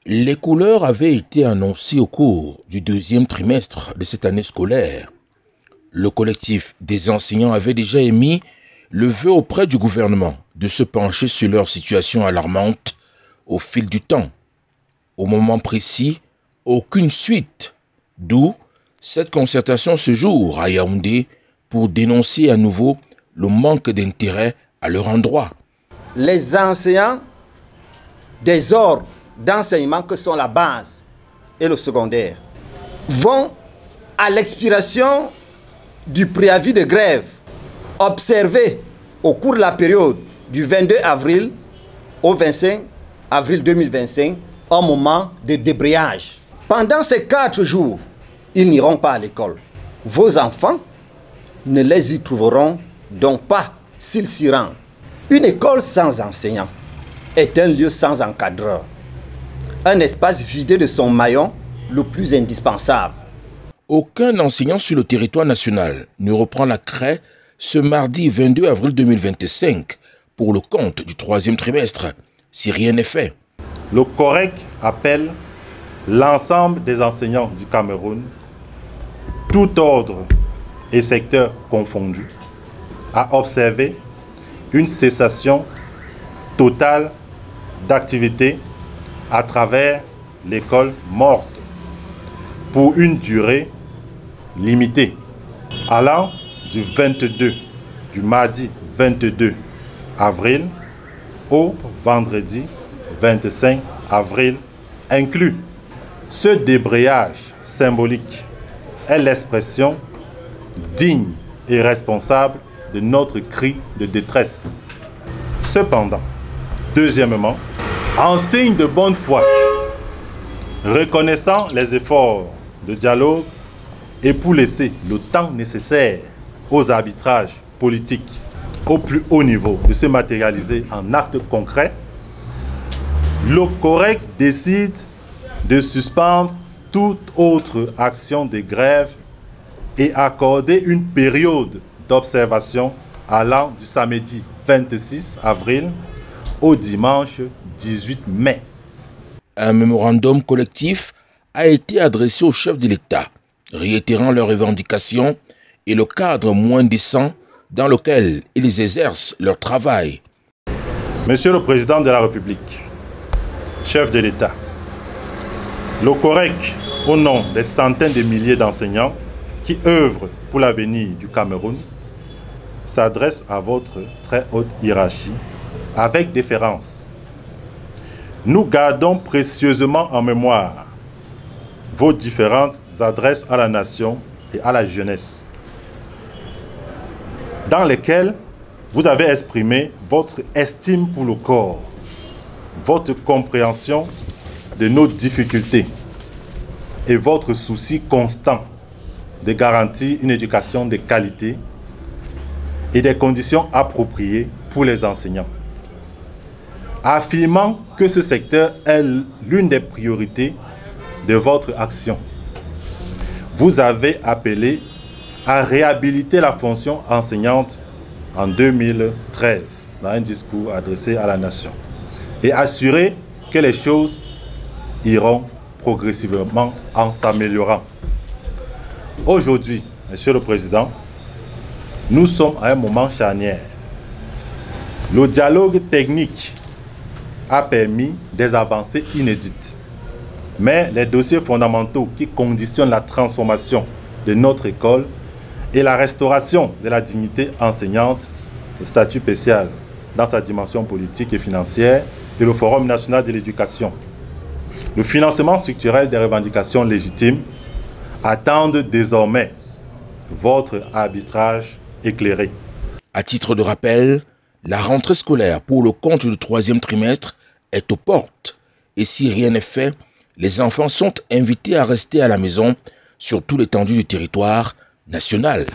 Les couleurs avaient été annoncées au cours du deuxième trimestre de cette année scolaire. Le collectif des enseignants avait déjà émis le vœu auprès du gouvernement de se pencher sur leur situation alarmante au fil du temps. Au moment précis, aucune suite, d'où cette concertation ce jour à Yaoundé pour dénoncer à nouveau le manque d'intérêt à leur endroit. Les enseignants des ordres d'enseignement que sont la base et le secondaire vont à l'expiration du préavis de grève observé au cours de la période du 22 avril au 25 avril 2025 un moment de débrayage. Pendant ces 4 jours, ils n'iront pas à l'école. Vos enfants ne les y trouveront donc pas s'ils s'y rendent. Une école sans enseignant est un lieu sans encadreur, un espace vidé de son maillon le plus indispensable. Aucun enseignant sur le territoire national ne reprend la craie ce mardi 22 avril 2025 pour le compte du 3e trimestre, si rien n'est fait. Le COREC appelle l'ensemble des enseignants du Cameroun, tout ordre et secteur confondus, à observer une cessation totale d'activité à travers l'école morte pour une durée limitée, allant du mardi 22 avril au vendredi 25 avril inclus. Ce débrayage symbolique est l'expression digne et responsable de notre cri de détresse. Cependant, deuxièmement, en signe de bonne foi, reconnaissant les efforts de dialogue et pour laisser le temps nécessaire aux arbitrages politiques au plus haut niveau de se matérialiser en actes concrets, le COREC décide de suspendre toute autre action de grève et accorder une période d'observation allant du samedi 26 avril au dimanche 18 mai. Un mémorandum collectif a été adressé au chef de l'État, réitérant leurs revendications et le cadre moins décent dans lequel ils exercent leur travail. Monsieur le Président de la République, chef de l'État, le COREC, au nom des centaines de milliers d'enseignants qui œuvrent pour l'avenir du Cameroun, s'adresse à votre très haute hiérarchie avec déférence. Nous gardons précieusement en mémoire vos différentes adresses à la nation et à la jeunesse, dans lesquelles vous avez exprimé votre estime pour le corps, votre compréhension de nos difficultés et votre souci constant de garantir une éducation de qualité et des conditions appropriées pour les enseignants. Affirmant que ce secteur est l'une des priorités de votre action, vous avez appelé à réhabiliter la fonction enseignante en 2013 dans un discours adressé à la nation et assurer que les choses iront progressivement en s'améliorant. Aujourd'hui, Monsieur le Président, nous sommes à un moment charnière. Le dialogue technique a permis des avancées inédites. Mais les dossiers fondamentaux qui conditionnent la transformation de notre école et la restauration de la dignité enseignante, le statut spécial dans sa dimension politique et financière et le Forum national de l'éducation, le financement structurel des revendications légitimes, attendent désormais votre arbitrage éclairé. À titre de rappel, la rentrée scolaire pour le compte du 3e trimestre est aux portes et si rien n'est fait, les enfants sont invités à rester à la maison sur tout l'étendue du territoire national.